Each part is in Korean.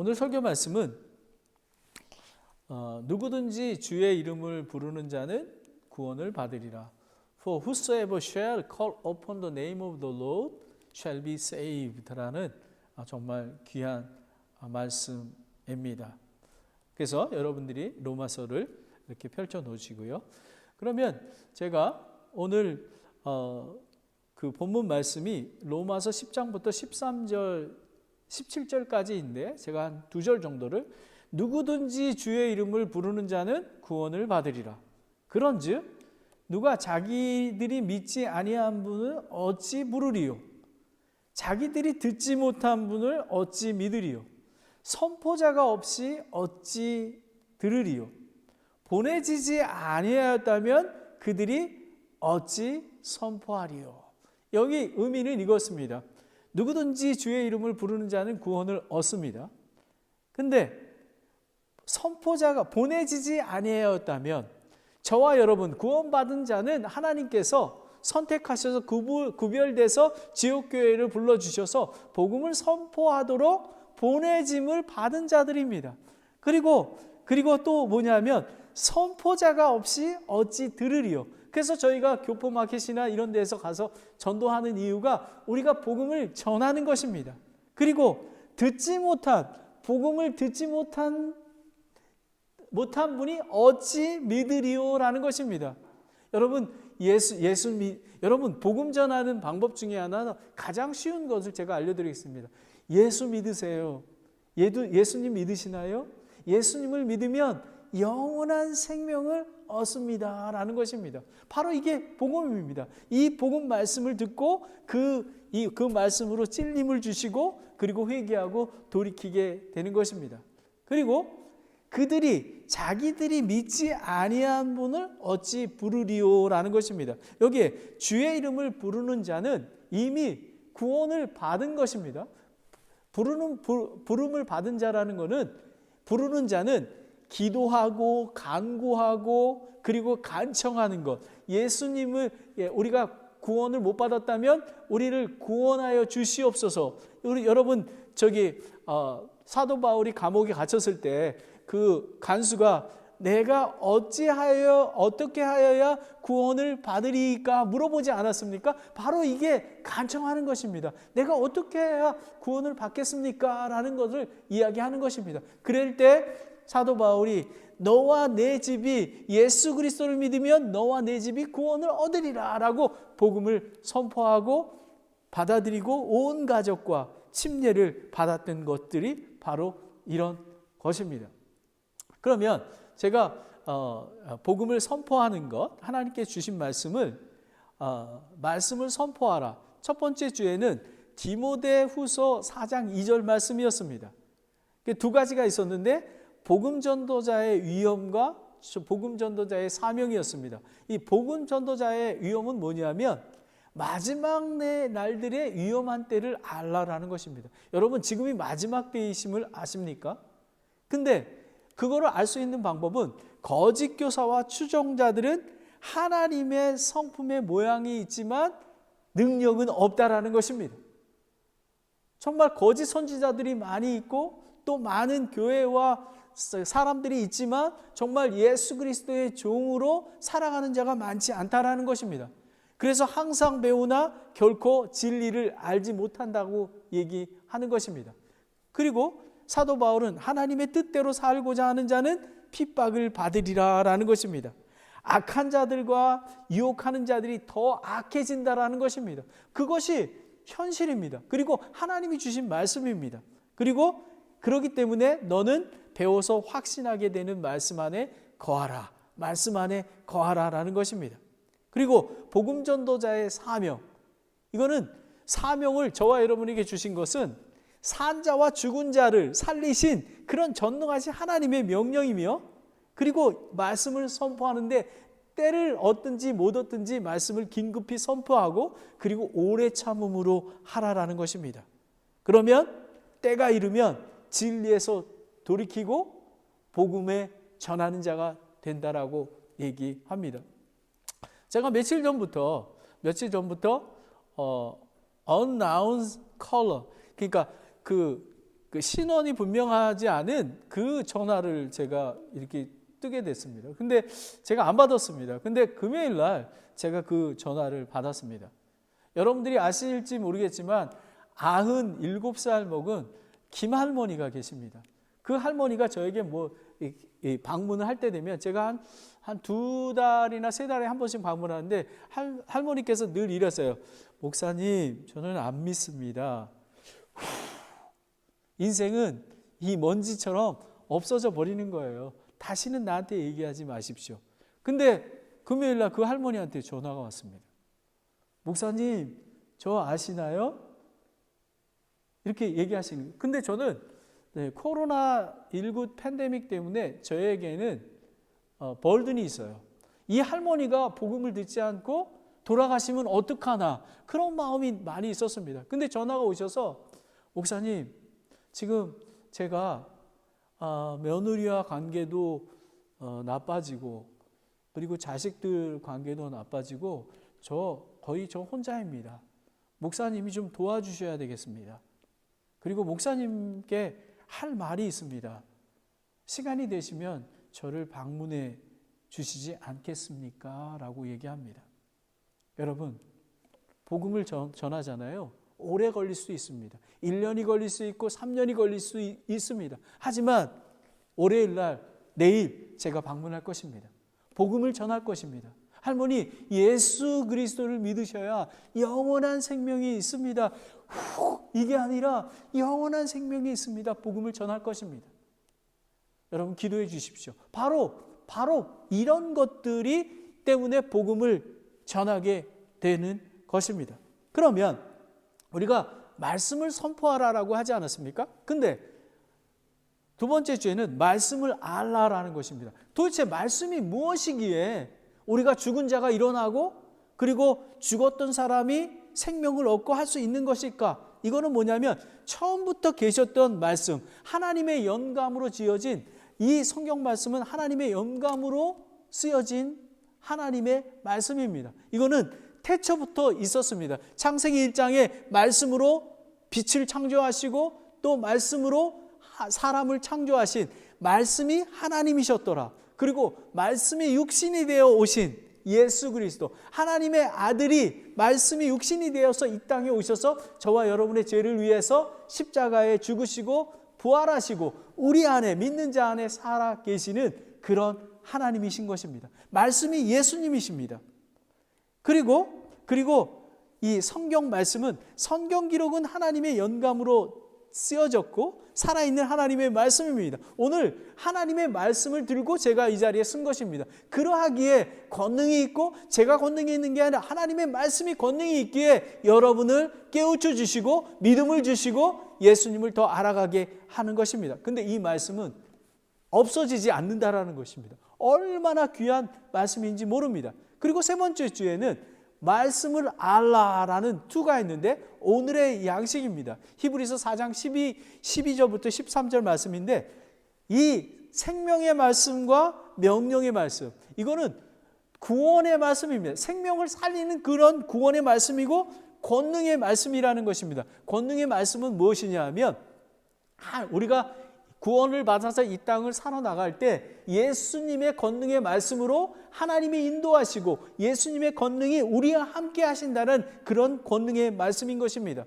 오늘 설교 말씀은 누구든지 주의 이름을 부르는 자는 구원을 받으리라. For whosoever shall call upon the name of the Lord shall be saved라는 정말 귀한 말씀입니다. 그래서 여러분들이 로마서를 이렇게 펼쳐 놓으시고요. 그러면 제가 오늘 그 본문 말씀이 로마서 10장부터 13절, 17절까지인데 제가 한 2절 정도를 누구든지 주의 이름을 부르는 자는 구원을 받으리라. 그런즉 누가 자기들이 믿지 아니한 분을 어찌 부르리요? 자기들이 듣지 못한 분을 어찌 믿으리요? 선포자가 없이 어찌 들으리요? 보내지지 아니하였다면 그들이 어찌 선포하리요? 여기 의미는 이것입니다. 누구든지 주의 이름을 부르는 자는 구원을 얻습니다. 근데 선포자가 보내지지 아니하였다면 저와 여러분 구원받은 자는 하나님께서 선택하셔서 구별돼서 지옥교회를 불러주셔서 복음을 선포하도록 보내짐을 받은 자들입니다. 그리고 또 뭐냐면 선포자가 없이 어찌 들으리요? 그래서 저희가 교포마켓이나 이런 데서 가서 전도하는 이유가 우리가 복음을 전하는 것입니다. 그리고 복음을 듣지 못한 분이 어찌 믿으리요라는 것입니다. 여러분 여러분 복음 전하는 방법 중에 하나 가장 쉬운 것을 제가 알려드리겠습니다. 예수 믿으세요. 예수님 믿으시나요? 예수님을 믿으면 영원한 생명을 얻습니다 라는 것입니다. 바로 이게 복음입니다. 이 복음 말씀을 듣고 그 말씀으로 찔림을 주시고 그리고 회개하고 돌이키게 되는 것입니다. 그리고 그들이 자기들이 믿지 아니한 분을 어찌 부르리요라는 것입니다. 여기에 주의 이름을 부르는 자는 이미 구원을 받은 것입니다. 부름을 받은 자라는 것은 부르는 자는 기도하고 간구하고 그리고 간청하는 것. 예수님을 우리가 구원을 못 받았다면 우리를 구원하여 주시옵소서. 여러분 사도 바울이 감옥에 갇혔을 때 그 간수가 내가 어떻게 하여야 구원을 받으리까 물어보지 않았습니까? 바로 이게 간청하는 것입니다. 내가 어떻게 해야 구원을 받겠습니까? 라는 것을 이야기하는 것입니다. 그럴 때 사도 바울이 너와 내 집이 예수 그리스도를 믿으면 너와 내 집이 구원을 얻으리라 라고 복음을 선포하고 받아들이고 온 가족과 침례를 받았던 것들이 바로 이런 것입니다. 그러면 제가 복음을 선포하는 것, 하나님께 주신 말씀을 선포하라. 첫 번째 주에는 디모데후서 4장 2절 말씀이었습니다. 두 가지가 있었는데 복음 전도자의 위엄과 복음 전도자의 사명이었습니다. 이 복음 전도자의 위엄은 뭐냐면 마지막 날들의 위험한 때를 알라라는 것입니다. 여러분 지금이 마지막 때이심을 아십니까? 근데 그거를 알 수 있는 방법은 거짓 교사와 추종자들은 하나님의 성품의 모양이 있지만 능력은 없다라는 것입니다. 정말 거짓 선지자들이 많이 있고 또 많은 교회와 사람들이 있지만 정말 예수 그리스도의 종으로 살아가는 자가 많지 않다라는 것입니다. 그래서 항상 배우나 결코 진리를 알지 못한다고 얘기하는 것입니다. 그리고 사도 바울은 하나님의 뜻대로 살고자 하는 자는 핍박을 받으리라라는 것입니다. 악한 자들과 유혹하는 자들이 더 악해진다라는 것입니다. 그것이 현실입니다. 그리고 하나님이 주신 말씀입니다. 그리고 그렇기 때문에 너는 배워서 확신하게 되는 말씀 안에 거하라. 말씀 안에 거하라라는 것입니다. 그리고 복음 전도자의 사명. 이거는 사명을 저와 여러분에게 주신 것은 산자와 죽은 자를 살리신 그런 전능하신 하나님의 명령이며 그리고 말씀을 선포하는데 때를 얻든지 못 얻든지 말씀을 긴급히 선포하고 그리고 오래 참음으로 하라라는 것입니다. 그러면 때가 이르면 진리에서 돌이키고 복음에 전하는 자가 된다라고 얘기합니다. 제가 며칠 전부터 unknown color, 그러니까 그 그 신원이 분명하지 않은 그 전화를 제가 이렇게 뜨게 됐습니다. 근데 제가 안 받았습니다. 근데 금요일 날 제가 그 전화를 받았습니다. 여러분들이 아실지 모르겠지만 97살 먹은 김할머니가 계십니다. 그 할머니가 저에게 방문을 할 때 되면 제가 한 2달이나 3달에 한 번씩 방문하는데 할머니께서 늘 이랬어요. 목사님, 저는 안 믿습니다. 인생은 이 먼지처럼 없어져 버리는 거예요. 다시는 나한테 얘기하지 마십시오. 근데 금요일 날 그 할머니한테 전화가 왔습니다. 목사님, 저 아시나요? 이렇게 얘기하시는 거예요. 근데 저는 코로나19 팬데믹 때문에 저에게는 벌든이 있어요. 이 할머니가 복음을 듣지 않고 돌아가시면 어떡하나 그런 마음이 많이 있었습니다. 근데 전화가 오셔서 목사님, 지금 제가 며느리와 관계도 나빠지고 그리고 자식들 관계도 나빠지고 거의 저 혼자입니다. 목사님이 좀 도와주셔야 되겠습니다. 그리고 목사님께 할 말이 있습니다. 시간이 되시면 저를 방문해 주시지 않겠습니까? 라고 얘기합니다. 여러분, 복음을 전하잖아요. 오래 걸릴 수 있습니다. 1년이 걸릴 수 있고 3년이 걸릴 수 있습니다. 하지만 월요일 날 내일 제가 방문할 것입니다. 복음을 전할 것입니다. 할머니, 예수 그리스도를 믿으셔야 영원한 생명이 있습니다. 이게 아니라 영원한 생명이 있습니다. 복음을 전할 것입니다. 여러분 기도해 주십시오. 바로 이런 것들이 때문에 복음을 전하게 되는 것입니다. 그러면 우리가 말씀을 선포하라라고 하지 않았습니까? 근데 두 번째 주에는 말씀을 알라라는 것입니다. 도대체 말씀이 무엇이기에 우리가 죽은 자가 일어나고 그리고 죽었던 사람이 생명을 얻고 할 수 있는 것일까? 이거는 뭐냐면 처음부터 계셨던 말씀, 하나님의 영감으로 지어진 이 성경 말씀은 하나님의 영감으로 쓰여진 하나님의 말씀입니다. 이거는 태초부터 있었습니다. 창세기 1장에 말씀으로 빛을 창조하시고 또 말씀으로 사람을 창조하신 말씀이 하나님이셨더라. 그리고 말씀이 육신이 되어 오신 예수 그리스도, 하나님의 아들이 말씀이 육신이 되어서 이 땅에 오셔서 저와 여러분의 죄를 위해서 십자가에 죽으시고 부활하시고 우리 안에 믿는 자 안에 살아 계시는 그런 하나님이신 것입니다. 말씀이 예수님이십니다. 그리고 이 성경 말씀은 성경 기록은 하나님의 영감으로 쓰여졌고 살아있는 하나님의 말씀입니다. 오늘 하나님의 말씀을 들고 제가 이 자리에 쓴 것입니다. 그러하기에 권능이 있고 제가 권능이 있는 게 아니라 하나님의 말씀이 권능이 있기에 여러분을 깨우쳐 주시고 믿음을 주시고 예수님을 더 알아가게 하는 것입니다. 근데 이 말씀은 없어지지 않는다라는 것입니다. 얼마나 귀한 말씀인지 모릅니다. 그리고 세 번째 주에는 말씀을 알라라는 투가 있는데 오늘의 양식입니다. 히브리서 4장 12절부터 13절 말씀인데 이 생명의 말씀과 명령의 말씀, 이거는 구원의 말씀입니다. 생명을 살리는 그런 구원의 말씀이고 권능의 말씀이라는 것입니다. 권능의 말씀은 무엇이냐 하면 우리가 구원을 받아서 이 땅을 살아나갈 때 예수님의 권능의 말씀으로 하나님이 인도하시고 예수님의 권능이 우리와 함께 하신다는 그런 권능의 말씀인 것입니다.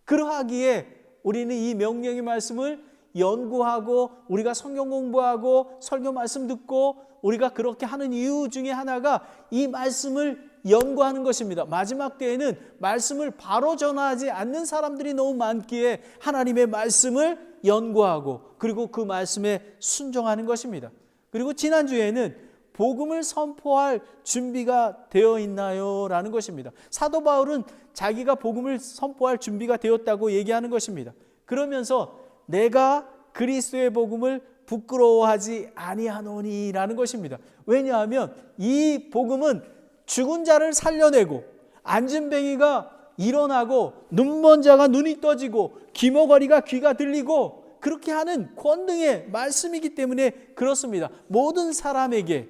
그러하기에 우리는 이 명령의 말씀을 연구하고 우리가 성경 공부하고 설교 말씀 듣고 우리가 그렇게 하는 이유 중에 하나가 이 말씀을 연구하는 것입니다. 마지막 때에는 말씀을 바로 전하지 않는 사람들이 너무 많기에 하나님의 말씀을 연구하고 그리고 그 말씀에 순종하는 것입니다. 그리고 지난주에는 복음을 선포할 준비가 되어 있나요? 라는 것입니다. 사도 바울은 자기가 복음을 선포할 준비가 되었다고 얘기하는 것입니다. 그러면서 내가 그리스도의 복음을 부끄러워하지 아니하노니 라는 것입니다. 왜냐하면 이 복음은 죽은 자를 살려내고 안진뱅이가 일어나고 눈먼 자가 눈이 떠지고 귀머거리가 귀가 들리고 그렇게 하는 권능의 말씀이기 때문에 그렇습니다. 모든 사람에게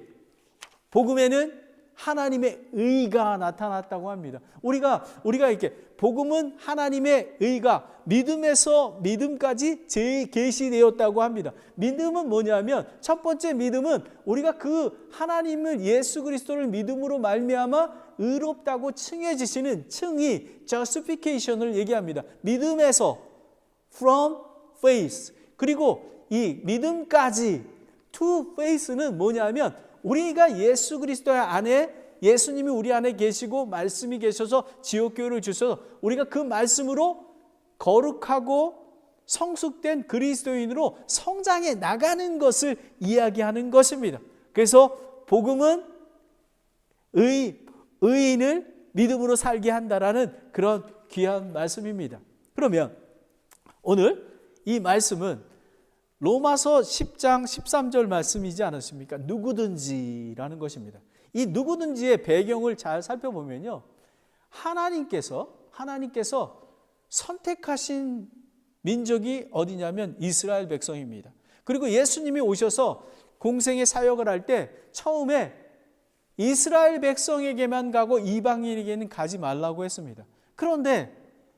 복음에는 하나님의 의가 나타났다고 합니다. 우리가 이렇게 복음은 하나님의 의가 믿음에서 믿음까지 계시되었다고 합니다. 믿음은 뭐냐면 첫 번째 믿음은 우리가 그 하나님을 예수 그리스도를 믿음으로 말미암아 의롭다고 칭해지시는 칭의 justification을 얘기합니다. 믿음에서 from faith 그리고 이 믿음까지 to faith는 뭐냐면 우리가 예수 그리스도 안에 예수님이 우리 안에 계시고 말씀이 계셔서 지옥교회를 주셔서 우리가 그 말씀으로 거룩하고 성숙된 그리스도인으로 성장해 나가는 것을 이야기하는 것입니다. 그래서 복음은 의인을 믿음으로 살게 한다라는 그런 귀한 말씀입니다. 그러면 오늘 이 말씀은 로마서 10장 13절 말씀이지 않았습니까? 누구든지라는 것입니다. 이 누구든지의 배경을 잘 살펴보면요, 하나님께서 선택하신 민족이 어디냐면 이스라엘 백성입니다. 그리고 예수님이 오셔서 공생의 사역을 할 때 처음에 이스라엘 백성에게만 가고 이방인에게는 가지 말라고 했습니다. 그런데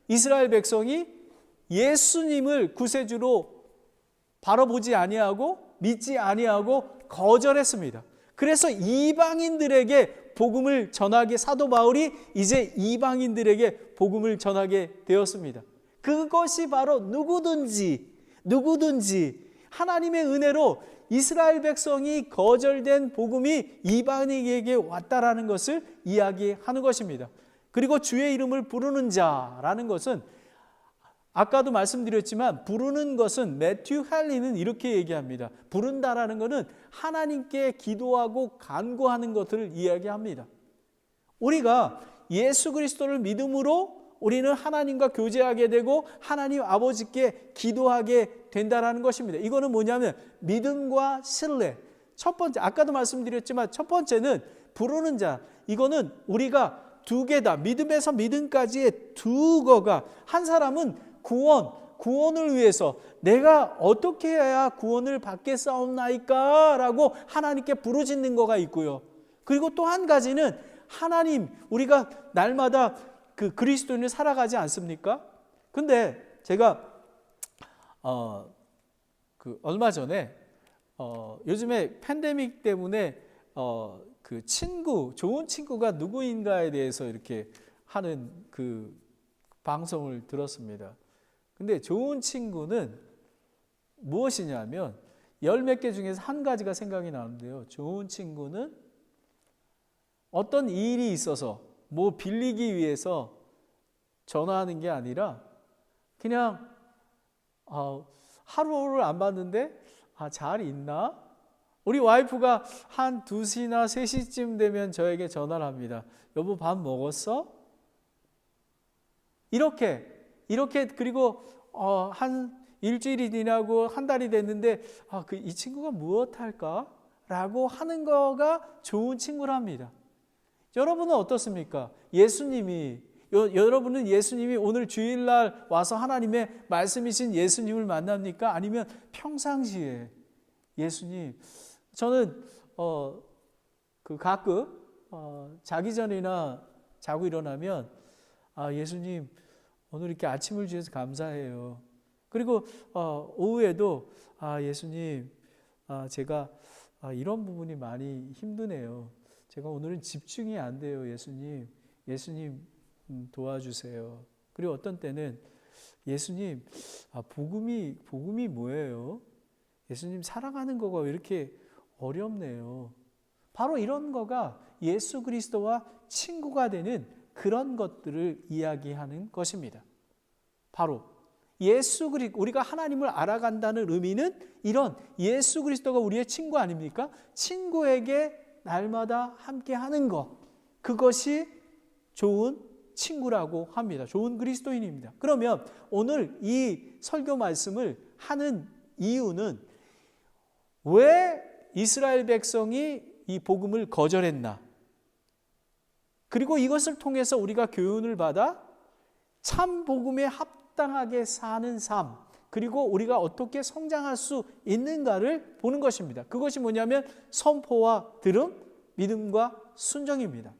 이스라엘 백성이 예수님을 구세주로 바라보지 아니하고 믿지 아니하고 거절했습니다. 그래서 이방인들에게 복음을 전하게 사도 바울이 이제 이방인들에게 복음을 전하게 되었습니다. 그것이 바로 누구든지 하나님의 은혜로 이스라엘 백성이 거절된 복음이 이방인에게 왔다라는 것을 이야기하는 것입니다. 그리고 주의 이름을 부르는 자라는 것은 아까도 말씀드렸지만 부르는 것은 매튜 할리는 이렇게 얘기합니다. 부른다라는 것은 하나님께 기도하고 간구하는 것을 이야기합니다. 우리가 예수 그리스도를 믿음으로 우리는 하나님과 교제하게 되고 하나님 아버지께 기도하게 된다라는 것입니다. 이거는 뭐냐면 믿음과 신뢰. 첫 번째, 아까도 말씀드렸지만 첫 번째는 부르는 자. 이거는 우리가 두 개다. 믿음에서 믿음까지의 두 거가 한 사람은 구원을 위해서 내가 어떻게 해야 구원을 받겠사옵나이까? 라고 하나님께 부르짖는 거가 있고요. 그리고 또 한 가지는 하나님, 우리가 날마다 그 그리스도인을 살아가지 않습니까? 근데 제가 얼마 전에 요즘에 팬데믹 때문에 그 좋은 친구가 누구인가에 대해서 이렇게 하는 그 방송을 들었습니다. 근데 좋은 친구는 무엇이냐면 열 몇 개 중에서 한 가지가 생각이 나는데요. 좋은 친구는 어떤 일이 있어서 뭐 빌리기 위해서 전화하는 게 아니라 그냥 하루를 안 봤는데 잘 있나? 우리 와이프가 한 2시나 3시쯤 되면 저에게 전화를 합니다. 여보 밥 먹었어? 이렇게 그리고 한 일주일이 지나고 한 달이 됐는데 이 친구가 무엇할까? 라고 하는 거가 좋은 친구랍니다. 여러분은 어떻습니까? 여러분은 예수님이 오늘 주일날 와서 하나님의 말씀이신 예수님을 만납니까? 아니면 평상시에 예수님, 저는 가끔 자기 전이나 자고 일어나면 예수님 오늘 이렇게 아침을 주셔서 감사해요. 그리고 오후에도 예수님 제가 이런 부분이 많이 힘드네요. 제가 오늘은 집중이 안 돼요. 예수님 도와주세요. 그리고 어떤 때는 예수님 복음이 뭐예요? 예수님 사랑하는 거가 왜 이렇게 어렵네요. 바로 이런 거가 예수 그리스도와 친구가 되는 그런 것들을 이야기하는 것입니다. 바로 우리가 하나님을 알아간다는 의미는 이런 예수 그리스도가 우리의 친구 아닙니까? 친구에게 날마다 함께 하는 것, 그것이 좋은 친구라고 합니다. 좋은 그리스도인입니다. 그러면 오늘 이 설교 말씀을 하는 이유는 왜 이스라엘 백성이 이 복음을 거절했나? 그리고 이것을 통해서 우리가 교훈을 받아 참 복음에 합당하게 사는 삶, 그리고 우리가 어떻게 성장할 수 있는가를 보는 것입니다. 그것이 뭐냐면 선포와 들음, 믿음과 순종입니다.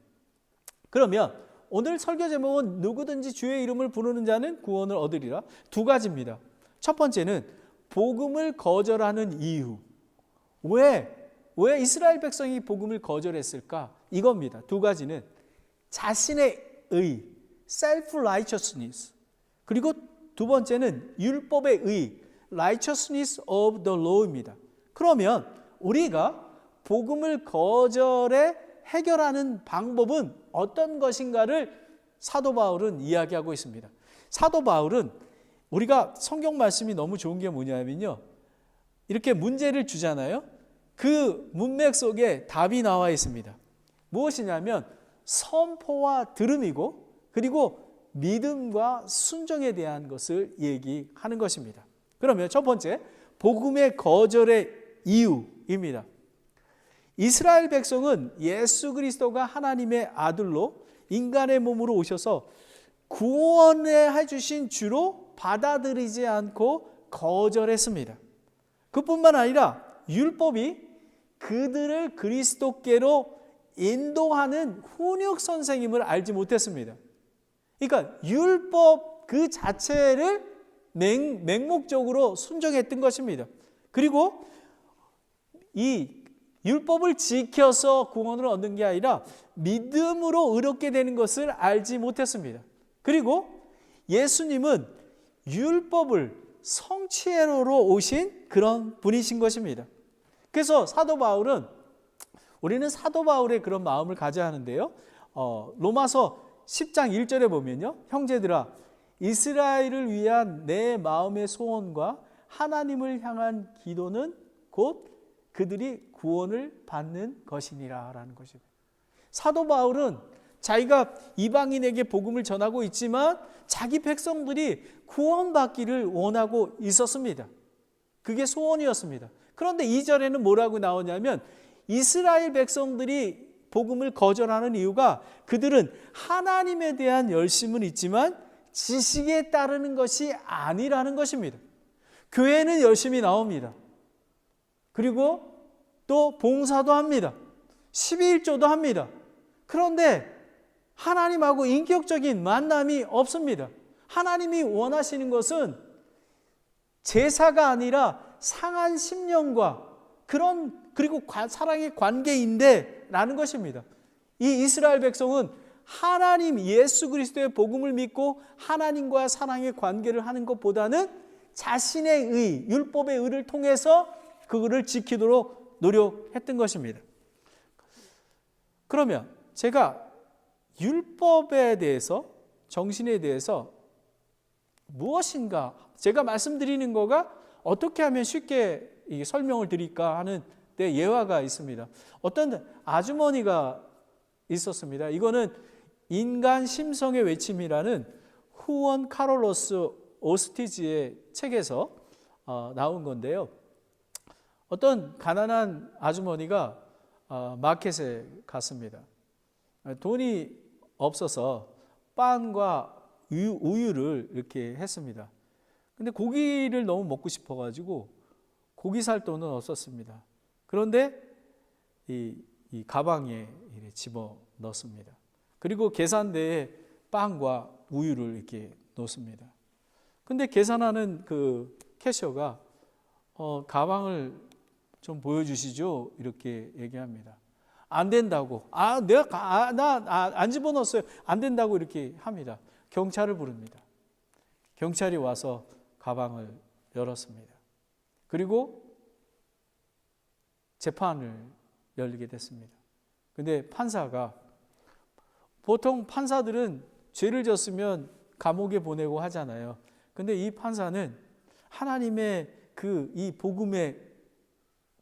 그러면 오늘 설교 제목은 누구든지 주의 이름을 부르는 자는 구원을 얻으리라. 두 가지입니다. 첫 번째는 복음을 거절하는 이유. 왜 이스라엘 백성이 복음을 거절했을까? 이겁니다. 두 가지는 자신의 의, self-righteousness. 그리고 두 번째는 율법의 의, righteousness of the law입니다. 그러면 우리가 복음을 거절해 해결하는 방법은 어떤 것인가를 사도 바울은 이야기하고 있습니다. 사도 바울은 우리가 성경 말씀이 너무 좋은 게 뭐냐면요, 이렇게 문제를 주잖아요. 그 문맥 속에 답이 나와 있습니다. 무엇이냐면 선포와 들음이고, 그리고 믿음과 순종에 대한 것을 얘기하는 것입니다. 그러면 첫 번째, 복음의 거절의 이유입니다. 이스라엘 백성은 예수 그리스도가 하나님의 아들로 인간의 몸으로 오셔서 구원해 주신 주로 받아들이지 않고 거절했습니다. 그뿐만 아니라 율법이 그들을 그리스도께로 인도하는 훈육 선생님을 알지 못했습니다. 그러니까 율법 그 자체를 맹목적으로 순종했던 것입니다. 그리고 이 율법을 지켜서 구원을 얻는 게 아니라 믿음으로 의롭게 되는 것을 알지 못했습니다. 그리고 예수님은 율법을 성취하러 오신 그런 분이신 것입니다. 그래서 사도 바울은, 우리는 사도 바울의 그런 마음을 가져야 하는데요, 로마서 10장 1절에 보면요, 형제들아 이스라엘을 위한 내 마음의 소원과 하나님을 향한 기도는 곧 그들이 구원을 받는 것이니라 라는 것입니다. 사도 바울은 자기가 이방인에게 복음을 전하고 있지만 자기 백성들이 구원받기를 원하고 있었습니다. 그게 소원이었습니다. 그런데 2절에는 뭐라고 나오냐면 이스라엘 백성들이 복음을 거절하는 이유가 그들은 하나님에 대한 열심은 있지만 지식에 따르는 것이 아니라는 것입니다. 교회는 열심히 나옵니다. 그리고 또 봉사도 합니다. 12일조도 합니다. 그런데 하나님하고 인격적인 만남이 없습니다. 하나님이 원하시는 것은 제사가 아니라 상한 심령과 그리고 사랑의 관계인데 라는 것입니다. 이 이스라엘 백성은 하나님 예수 그리스도의 복음을 믿고 하나님과 사랑의 관계를 하는 것보다는 자신의 의, 율법의 의를 통해서 그거를 지키도록 노력했던 것입니다. 그러면 제가 율법에 대해서, 정신에 대해서 무엇인가, 제가 말씀드리는 거가 어떻게 하면 쉽게 설명을 드릴까 하는 데 예화가 있습니다. 어떤 아주머니가 있었습니다. 이거는 인간 심성의 외침이라는 후원 카롤로스 오스티지의 책에서 나온 건데요. 어떤 가난한 아주머니가 마켓에 갔습니다. 돈이 없어서 빵과 우유를 이렇게 했습니다. 근데 고기를 너무 먹고 싶어가지고 고기 살 돈은 없었습니다. 그런데 이 가방에 집어 넣습니다. 그리고 계산대에 빵과 우유를 이렇게 놓습니다. 근데 계산하는 그 캐셔가 가방을 좀 보여주시죠, 이렇게 얘기합니다. 안 된다고. 나 안 집어넣었어요. 안 된다고 이렇게 합니다. 경찰을 부릅니다. 경찰이 와서 가방을 열었습니다. 그리고 재판을 열리게 됐습니다. 근데 판사가, 보통 판사들은 죄를 졌으면 감옥에 보내고 하잖아요. 근데 이 판사는 하나님의 이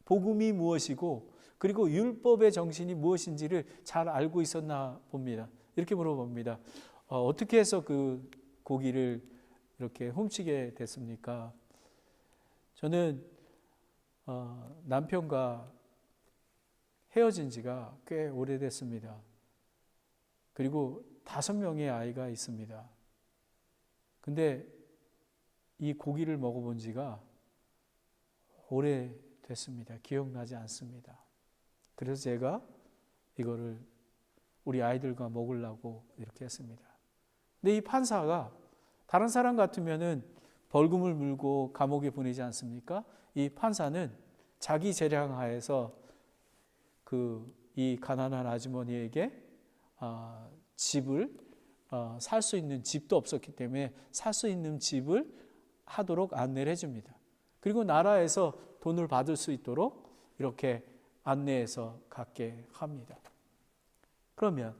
복음이 무엇이고 그리고 율법의 정신이 무엇인지를 잘 알고 있었나 봅니다. 이렇게 물어봅니다. 어떻게 해서 그 고기를 이렇게 훔치게 됐습니까? 저는 남편과 헤어진 지가 꽤 오래됐습니다. 그리고 5명의 아이가 있습니다. 근데 이 고기를 먹어본 지가 오래됐습니다. 기억나지 않습니다. 그래서 제가 이거를 우리 아이들과 먹으려고 이렇게 했습니다. 근데 이 판사가 다른 사람 같으면은 벌금을 물고 감옥에 보내지 않습니까? 이 판사는 자기 재량하에서 이 가난한 아주머니에게 집을 살 수 있는 집도 없었기 때문에 살 수 있는 집을 하도록 안내를 해줍니다. 그리고 나라에서 돈을 받을 수 있도록 이렇게 안내해서 갖게 합니다. 그러면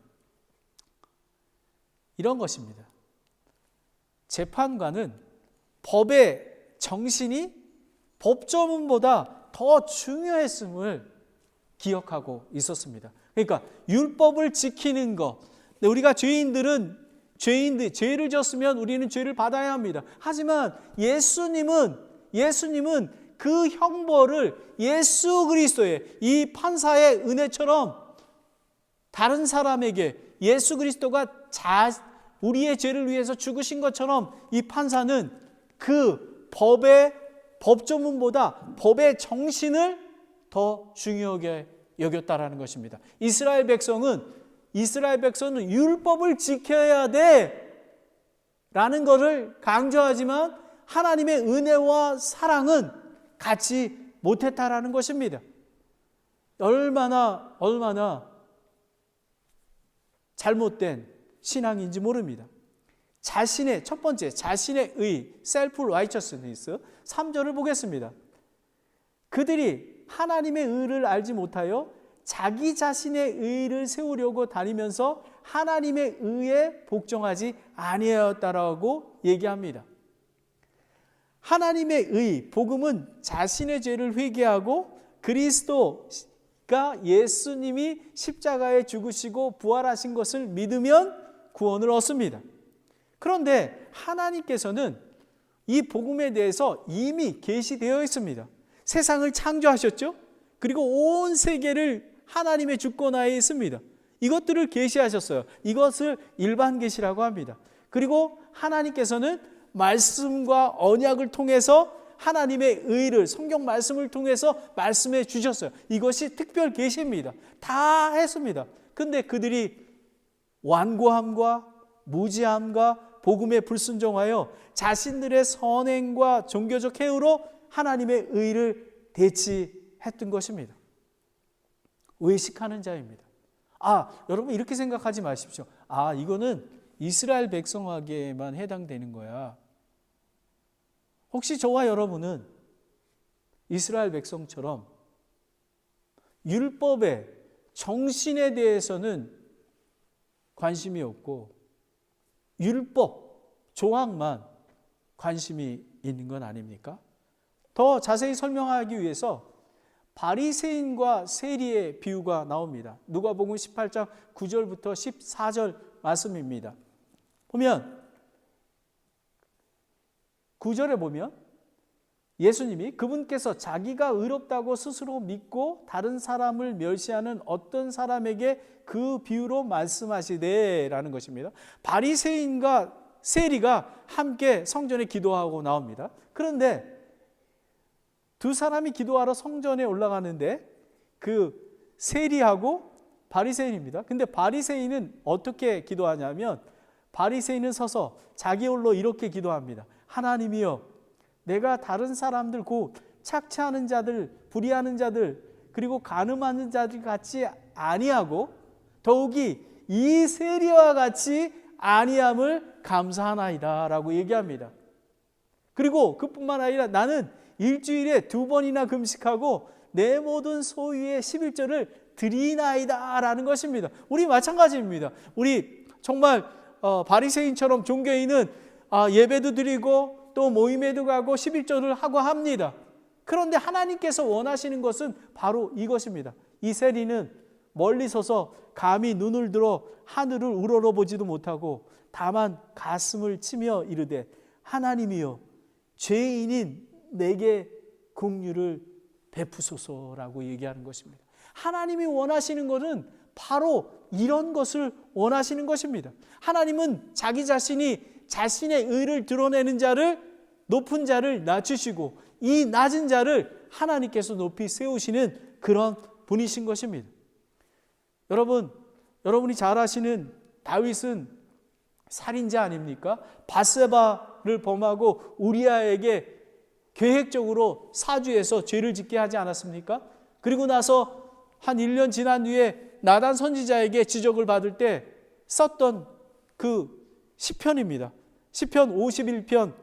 이런 것입니다. 재판관은 법의 정신이 법조문보다 더 중요했음을 기억하고 있었습니다. 그러니까 율법을 지키는 것, 우리가 죄인들은 죄를 졌으면 우리는 죄를 받아야 합니다. 하지만 예수님은 그 형벌을 예수 그리스도의 이 판사의 은혜처럼 다른 사람에게 예수 그리스도가 우리의 죄를 위해서 죽으신 것처럼 이 판사는 그 법조문보다 법의 정신을 더 중요하게 여겼다라는 것입니다. 이스라엘 백성은 율법을 지켜야 돼 라는 것을 강조하지만 하나님의 은혜와 사랑은 갖지 못했다라는 것입니다. 얼마나 잘못된 신앙인지 모릅니다. 첫 번째 자신의 의, self righteousness 3절을 보겠습니다. 그들이 하나님의 의를 알지 못하여 자기 자신의 의를 세우려고 다니면서 하나님의 의에 복종하지 아니하였다라고 얘기합니다. 하나님의 의, 복음은 자신의 죄를 회개하고 그리스도가 예수님이 십자가에 죽으시고 부활하신 것을 믿으면 구원을 얻습니다. 그런데 하나님께서는 이 복음에 대해서 이미 계시되어 있습니다. 세상을 창조하셨죠? 그리고 온 세계를 하나님의 주권하에 있습니다. 이것들을 계시하셨어요. 이것을 일반 계시라고 합니다. 그리고 하나님께서는 말씀과 언약을 통해서 하나님의 의를 성경 말씀을 통해서 말씀해 주셨어요. 이것이 특별 계시입니다. 다 했습니다. 근데 그들이 완고함과 무지함과 복음에 불순종하여 자신들의 선행과 종교적 행위로 하나님의 의를 대치했던 것입니다. 외식하는 자입니다. 여러분 이렇게 생각하지 마십시오. 이거는 이스라엘 백성에게만 해당되는 거야. 혹시 저와 여러분은 이스라엘 백성처럼 율법의 정신에 대해서는 관심이 없고 율법 조항만 관심이 있는 건 아닙니까? 더 자세히 설명하기 위해서 바리새인과 세리의 비유가 나옵니다. 누가복음 18장 9절부터 14절 말씀입니다. 보면 9절에 보면 예수님이 그분께서 자기가 의롭다고 스스로 믿고 다른 사람을 멸시하는 어떤 사람에게 그 비유로 말씀하시되 라는 것입니다. 바리새인과 세리가 함께 성전에 기도하고 나옵니다. 그런데 두 사람이 기도하러 성전에 올라가는데 그 세리하고 바리새인입니다. 근데 바리새인은 어떻게 기도하냐면 바리새인은 서서 자기 홀로 이렇게 기도합니다. 하나님이여, 내가 다른 사람들 곧 착취하는 자들, 불의하는 자들, 그리고 간음하는 자들 같이 아니하고 더욱이 이 세리와 같이 아니함을 감사하나이다 라고 얘기합니다. 그리고 그뿐만 아니라 나는 일주일에 2번이나 금식하고 내 모든 소유의 11조를 드리나이다 라는 것입니다. 우리 마찬가지입니다. 우리 정말 바리새인처럼 종교인은 예배도 드리고 또 모임에도 가고 11조를 하고 합니다. 그런데 하나님께서 원하시는 것은 바로 이것입니다. 이 세리는 멀리 서서 감히 눈을 들어 하늘을 우러러보지도 못하고 다만 가슴을 치며 이르되 하나님이여, 죄인인 내게 긍휼을 베푸소서라고 얘기하는 것입니다. 하나님이 원하시는 것은 바로 이런 것을 원하시는 것입니다. 하나님은 자기 자신이 자신의 의를 드러내는 자를, 높은 자를 낮추시고 이 낮은 자를 하나님께서 높이 세우시는 그런 분이신 것입니다. 여러분, 여러분이 잘 아시는 다윗은 살인자 아닙니까? 밧세바를 범하고 우리아에게 계획적으로 사주해서 죄를 짓게 하지 않았습니까? 그리고 나서 한 1년 지난 뒤에 나단 선지자에게 지적을 받을 때 썼던 그 시편입니다. 시편 51편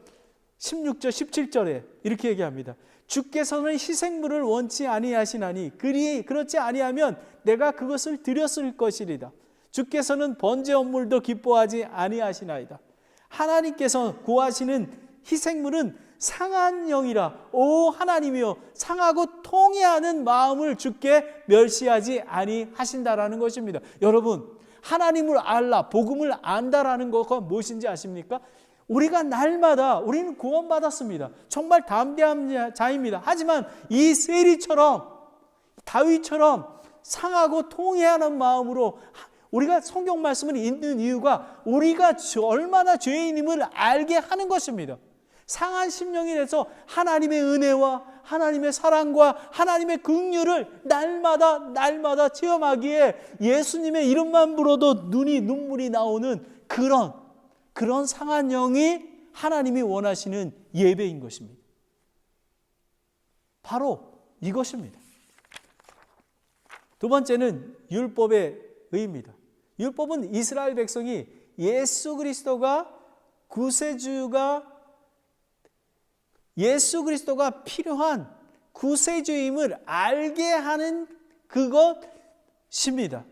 16절 17절에 이렇게 얘기합니다. 주께서는 희생물을 원치 아니하시나니 그렇지 아니하면 내가 그것을 드렸을 것이리다. 주께서는 번제 업물도 기뻐하지 아니하시나이다. 하나님께서 구하시는 희생물은 상한 영이라. 오 하나님이여, 상하고 통해하는 마음을 주께 멸시하지 아니하신다라는 것입니다. 여러분, 하나님을 알라, 복음을 안다라는 것과 무엇인지 아십니까? 우리가 날마다 우리는 구원받았습니다. 정말 담대한 자입니다. 하지만 이 세리처럼, 다윗처럼 상하고 통해하는 마음으로 우리가 성경 말씀을 읽는 이유가 우리가 얼마나 죄인임을 알게 하는 것입니다. 상한 심령이 돼서 하나님의 은혜와 하나님의 사랑과 하나님의 긍휼을 날마다 체험하기에 예수님의 이름만 불러도 눈물이 나오는 그런 상한 영이 하나님이 원하시는 예배인 것입니다. 바로 이것입니다. 두 번째는 율법의 의입니다. 율법은 이스라엘 백성이 예수 그리스도가 필요한 구세주임을 알게 하는 그것입니다.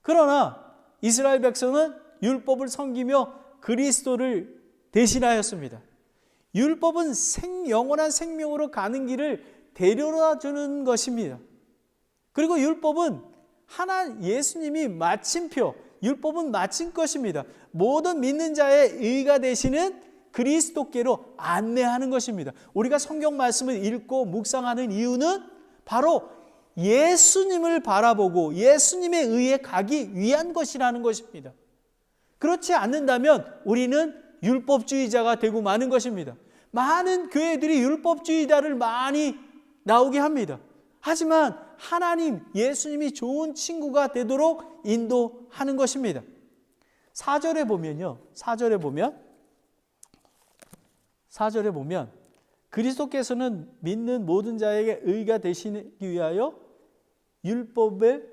그러나 이스라엘 백성은 율법을 섬기며 그리스도를 대신하였습니다. 율법은 영원한 생명으로 가는 길을 데려다 주는 것입니다. 그리고 율법은 예수님이 율법은 마친 것입니다. 모든 믿는 자의 의가 되시는 그리스도께로 안내하는 것입니다. 우리가 성경 말씀을 읽고 묵상하는 이유는 바로 예수님을 바라보고 예수님의 의에 가기 위한 것이라는 것입니다. 그렇지 않는다면 우리는 율법주의자가 되고 마는 것입니다. 많은 교회들이 율법주의자를 많이 나오게 합니다. 하지만 하나님, 예수님이 좋은 친구가 되도록 인도하는 것입니다. 4절에 보면 그리스도께서는 믿는 모든 자에게 의가 되시기 위하여 율법의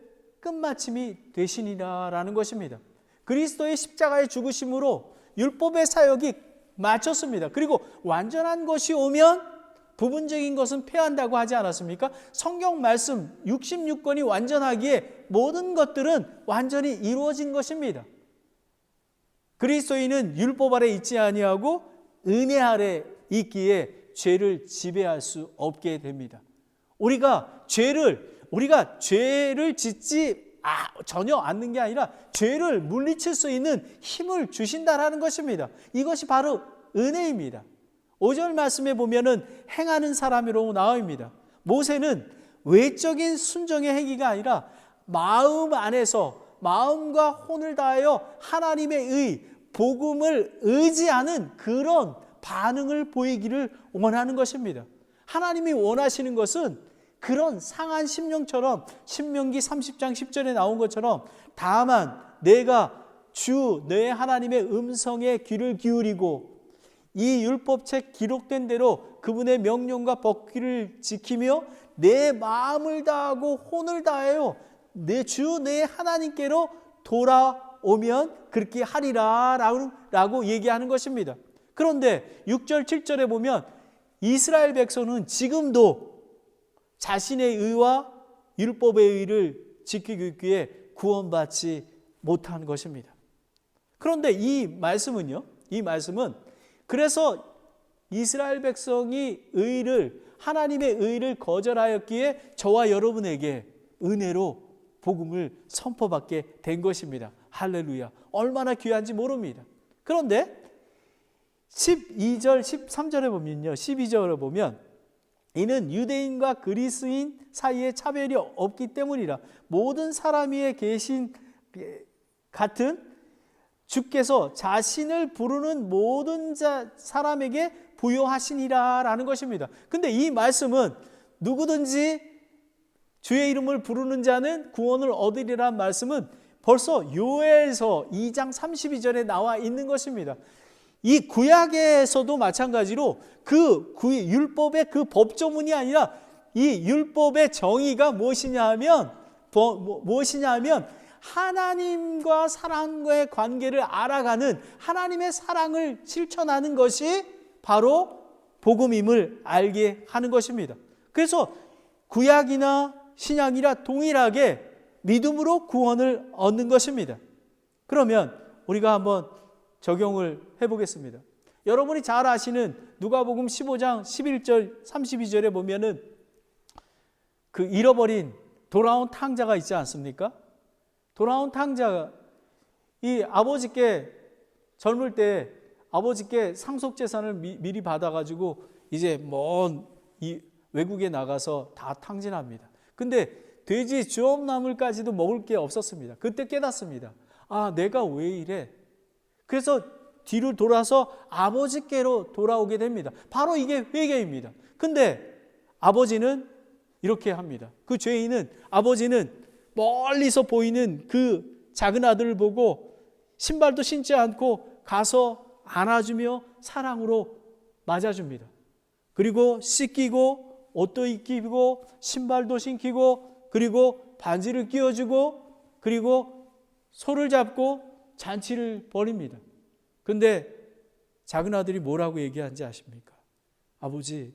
끝마침이 되시니라라는 것입니다. 그리스도의 십자가의 죽으심으로 율법의 사역이 마쳤습니다. 그리고 완전한 것이 오면 부분적인 것은 폐한다고 하지 않았습니까? 성경 말씀 66권이 완전하기에 모든 것들은 완전히 이루어진 것입니다. 그리스도인은 율법 아래 있지 아니하고 은혜 아래 있기에 죄를 지배할 수 없게 됩니다. 우리가 죄를 짓지 전혀 않는 게 아니라 죄를 물리칠 수 있는 힘을 주신다라는 것입니다. 이것이 바로 은혜입니다. 5절 말씀에 보면은 행하는 사람이라고 나옵니다. 모세는 외적인 순종의 행위가 아니라 마음 안에서 마음과 혼을 다하여 하나님의 의, 복음을 의지하는 그런 반응을 보이기를 원하는 것입니다. 하나님이 원하시는 것은 그런 상한 심령처럼 신명기 30장 10절에 나온 것처럼 다만 내가 주 내 하나님의 음성에 귀를 기울이고 이 율법책 기록된 대로 그분의 명령과 법규를 지키며 내 마음을 다하고 혼을 다하여 내 주 내 하나님께로 돌아오면 그렇게 하리라 라고 얘기하는 것입니다. 그런데 6절 7절에 보면 이스라엘 백성은 지금도 자신의 의와 율법의 의를 지키기 위해 구원받지 못한 것입니다. 그런데 이 말씀은 그래서 이스라엘 백성이 하나님의 의를 거절하였기에 저와 여러분에게 은혜로 복음을 선포받게 된 것입니다. 할렐루야. 얼마나 귀한지 모릅니다. 그런데 12절 13절에 보면요. 12절에 보면 이는 유대인과 그리스인 사이에 차별이 없기 때문이라 모든 사람 위에 계신 같은 주께서 자신을 부르는 모든 사람에게 부여하시니라 라는 것입니다. 근데 이 말씀은 누구든지 주의 이름을 부르는 자는 구원을 얻으리라는 말씀은 벌써 요엘서 2장 32절에 나와 있는 것입니다. 이 구약에서도 마찬가지로 그 율법의 그 법조문이 아니라 이 율법의 정의가 무엇이냐 하면 하나님과 사람과의 관계를 알아가는, 하나님의 사랑을 실천하는 것이 바로 복음임을 알게 하는 것입니다. 그래서 구약이나 신약이나 동일하게 믿음으로 구원을 얻는 것입니다. 그러면 우리가 한번 적용을 해보겠습니다. 여러분이 잘 아시는 누가복음 15장 11절 32절에 보면은 그 잃어버린 돌아온 탕자가 있지 않습니까? 돌아온 탕자가 이 아버지께 젊을 때 아버지께 상속재산을 미리 받아가지고 이제 먼 이 외국에 나가서 다 탕진합니다. 근데 돼지 주업나물까지도 먹을 게 없었습니다. 그때 깨닫습니다. 아, 내가 왜 이래? 그래서 뒤로 돌아서 아버지께로 돌아오게 됩니다. 바로 이게 회개입니다. 근데 아버지는 이렇게 합니다. 그 죄인은, 아버지는 멀리서 보이는 그 작은 아들을 보고 신발도 신지 않고 가서 안아주며 사랑으로 맞아줍니다. 그리고 씻기고 옷도 입히고 신발도 신기고 그리고 반지를 끼워주고 그리고 소를 잡고 잔치를 벌입니다. 근데 작은 아들이 뭐라고 얘기하는지 아십니까? 아버지,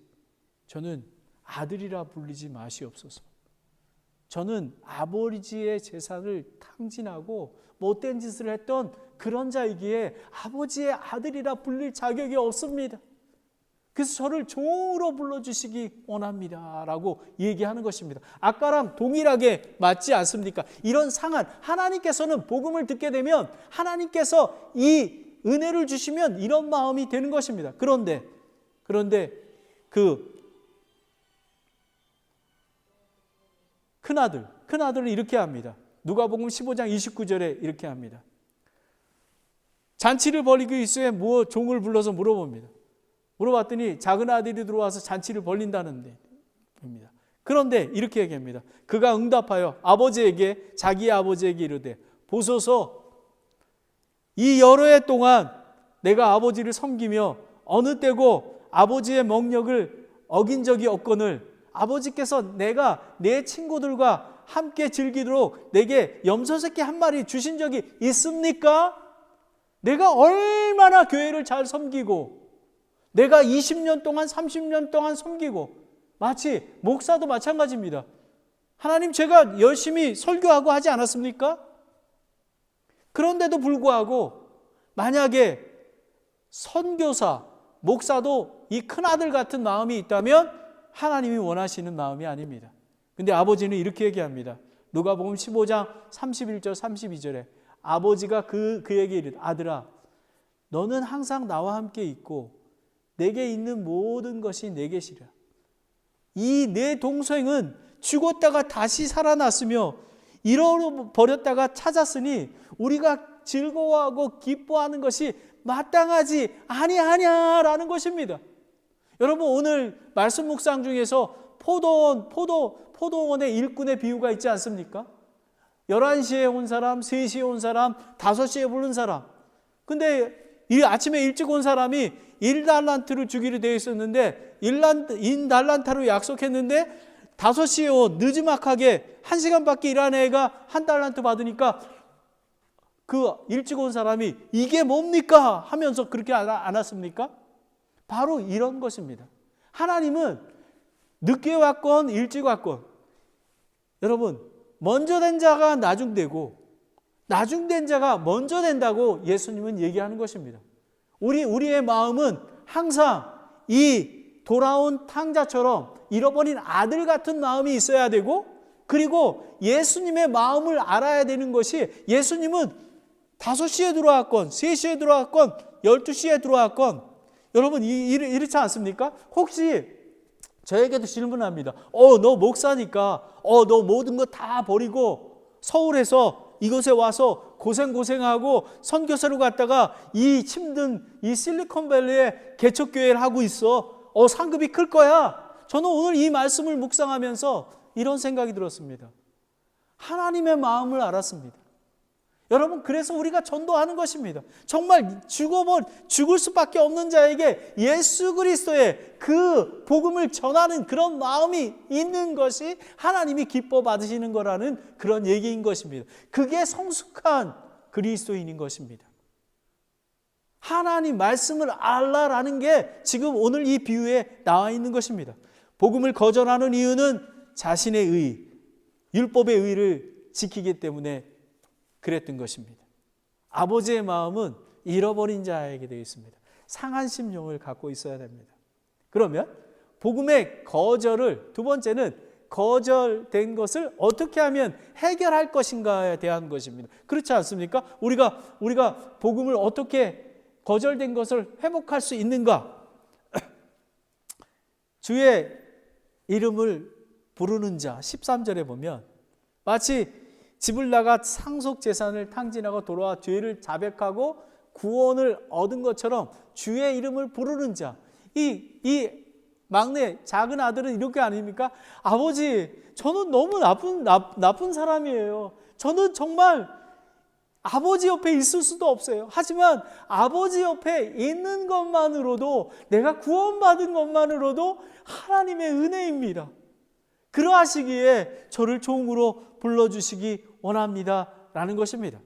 저는 아들이라 불리지 마시옵소서. 저는 아버지의 재산을 탕진하고 못된 짓을 했던 그런 자이기에 아버지의 아들이라 불릴 자격이 없습니다. 그래서 저를 종으로 불러주시기 원합니다 라고 얘기하는 것입니다. 아까랑 동일하게 맞지 않습니까? 이런 상한, 하나님께서는 복음을 듣게 되면 하나님께서 이 은혜를 주시면 이런 마음이 되는 것입니다. 그런데 그 큰아들은 이렇게 합니다. 누가복음 15장 29절에 이렇게 합니다. 잔치를 벌이기 위해서 종을 불러서 물어봤더니 작은 아들이 들어와서 잔치를 벌린다는 데입니다. 그런데 이렇게 얘기합니다. 그가 응답하여 자기의 아버지에게 이르되, 보소서, 이 여러 해 동안 내가 아버지를 섬기며 어느 때고 아버지의 명령을 어긴 적이 없거늘 아버지께서 내가 내 친구들과 함께 즐기도록 내게 염소새끼 한 마리 주신 적이 있습니까? 내가 얼마나 교회를 잘 섬기고 내가 20년 동안 30년 동안 섬기고, 마치 목사도 마찬가지입니다. 하나님, 제가 열심히 설교하고 하지 않았습니까? 그런데도 불구하고 만약에 선교사, 목사도 이 큰아들 같은 마음이 있다면 하나님이 원하시는 마음이 아닙니다. 근데 아버지는 이렇게 얘기합니다. 누가복음 15장 31절 32절에 아버지가 그에게 이르되, 아들아, 너는 항상 나와 함께 있고 내게 있는 모든 것이 내 것이라. 이 내 동생은 죽었다가 다시 살아났으며 잃어버렸다가 찾았으니 우리가 즐거워하고 기뻐하는 것이 마땅하지 아니하냐라는 것입니다. 여러분, 오늘 말씀 묵상 중에서 포도원의 일꾼의 비유가 있지 않습니까? 11시에 온 사람, 3시에 온 사람, 5시에 부른 사람. 근데 이 아침에 일찍 온 사람이 1달란트를 주기로 되어 있었는데 1달란트로 약속했는데 5시에 온 늦지막하게 1시간밖에 일한 애가 1달란트 받으니까 그 일찍 온 사람이 이게 뭡니까? 하면서 그렇게 안 왔습니까? 바로 이런 것입니다. 하나님은 늦게 왔건 일찍 왔건, 여러분, 먼저 된 자가 나중되고 나중된 자가 먼저 된다고 예수님은 얘기하는 것입니다. 우리의 마음은 항상 이 돌아온 탕자처럼 잃어버린 아들 같은 마음이 있어야 되고, 그리고 예수님의 마음을 알아야 되는 것이, 예수님은 5시에 들어왔건 3시에 들어왔건 12시에 들어왔건, 여러분 이렇지 않습니까? 혹시 저에게도 질문합니다. 너 목사니까 너 모든 거 다 버리고 서울에서 이곳에 와서 고생하고 선교사로 갔다가 이 힘든 이 실리콘밸리에 개척교회를 하고 있어. 상급이 클 거야. 저는 오늘 이 말씀을 묵상하면서 이런 생각이 들었습니다. 하나님의 마음을 알았습니다. 여러분, 그래서 우리가 전도하는 것입니다. 정말 죽을 수밖에 없는 자에게 예수 그리스도의 그 복음을 전하는 그런 마음이 있는 것이 하나님이 기뻐 받으시는 거라는 그런 얘기인 것입니다. 그게 성숙한 그리스도인인 것입니다. 하나님 말씀을 알라라는 게 지금 오늘 이 비유에 나와 있는 것입니다. 복음을 거절하는 이유는 자신의 의, 율법의 의를 지키기 때문에 그랬던 것입니다. 아버지의 마음은 잃어버린 자에게 되어 있습니다. 상한 심령을 갖고 있어야 됩니다. 그러면 복음의 거절을, 두 번째는 거절된 것을 어떻게 하면 해결할 것인가에 대한 것입니다. 그렇지 않습니까? 우리가 복음을 어떻게 거절된 것을 회복할 수 있는가? 주의 이름을 부르는 자 13절에 보면 마치 집을 나가 상속 재산을 탕진하고 돌아와 죄를 자백하고 구원을 얻은 것처럼 주의 이름을 부르는 자, 이 막내 작은 아들은 이렇게 아닙니까? 아버지, 저는 너무 나쁜 사람이에요. 저는 정말 아버지 옆에 있을 수도 없어요. 하지만 아버지 옆에 있는 것만으로도, 내가 구원받은 것만으로도 하나님의 은혜입니다. 그러하시기에 저를 종으로 불러주시기 원합니다 라는 것입니다.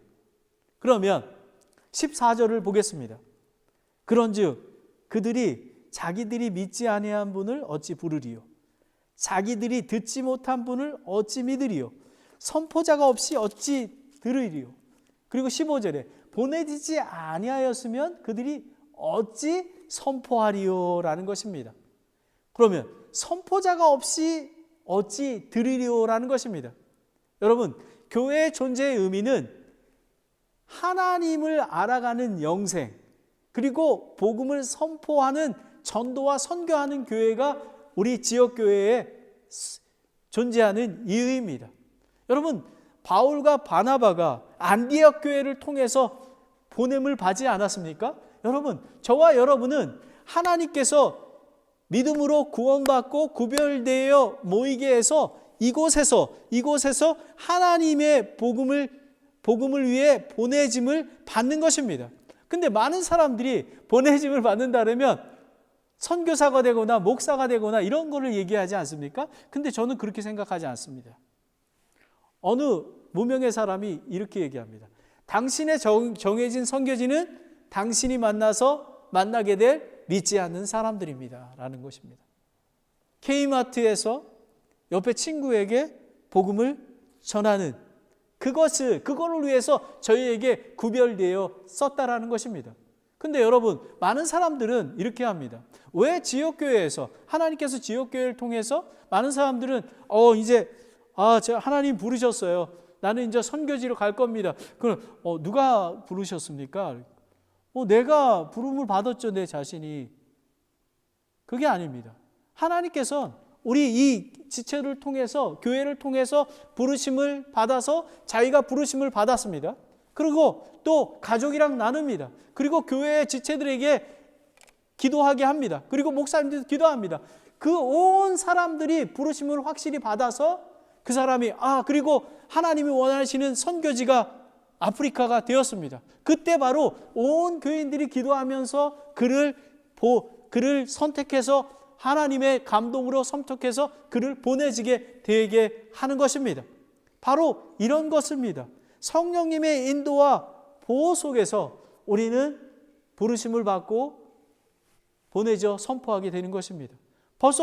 그러면 14절을 보겠습니다. 그런즉 그들이 자기들이 믿지 아니한 분을 어찌 부르리요? 자기들이 듣지 못한 분을 어찌 믿으리요? 선포자가 없이 어찌 들으리요? 그리고 15절에 보내지지 아니하였으면 그들이 어찌 선포하리요? 라는 것입니다. 그러면 선포자가 없이 어찌 들으리요? 라는 것입니다. 여러분, 교회의 존재의 의미는 하나님을 알아가는 영생, 그리고 복음을 선포하는 전도와 선교하는 교회가 우리 지역교회에 존재하는 이유입니다. 여러분, 바울과 바나바가 안디옥 교회를 통해서 보냄을 받지 않았습니까? 여러분, 저와 여러분은 하나님께서 믿음으로 구원받고 구별되어 모이게 해서 이곳에서 하나님의 복음을 위해 보내짐을 받는 것입니다. 근데 많은 사람들이 보내짐을 받는다면 선교사가 되거나 목사가 되거나 이런 거를 얘기하지 않습니까? 근데 저는 그렇게 생각하지 않습니다. 어느 무명의 사람이 이렇게 얘기합니다. 당신의 정해진 선교지는 당신이 만나게 될 믿지 않는 사람들입니다 라는 것입니다. K마트에서 옆에 친구에게 복음을 전하는 그거를 위해서 저희에게 구별되어 썼다라는 것입니다. 근데 여러분, 많은 사람들은 이렇게 합니다. 왜 지역교회에서, 하나님께서 지역교회를 통해서 많은 사람들은 하나님 부르셨어요. 나는 이제 선교지로 갈 겁니다. 그럼 누가 부르셨습니까? 내가 부름을 받았죠, 내 자신이. 그게 아닙니다. 하나님께서 우리 이 지체를 통해서, 교회를 통해서 부르심을 받아서 자기가 부르심을 받았습니다. 그리고 또 가족이랑 나눕니다. 그리고 교회의 지체들에게 기도하게 합니다. 그리고 목사님들도 기도합니다. 그 온 사람들이 부르심을 확실히 받아서 그 사람이 그리고 하나님이 원하시는 선교지가 아프리카가 되었습니다. 그때 바로 온 교인들이 기도하면서 그를 선택해서 하나님의 감동으로 선택해서 그를 보내지게 되게 하는 것입니다. 바로 이런 것입니다. 성령님의 인도와 보호 속에서 우리는 부르심을 받고 보내져 선포하게 되는 것입니다.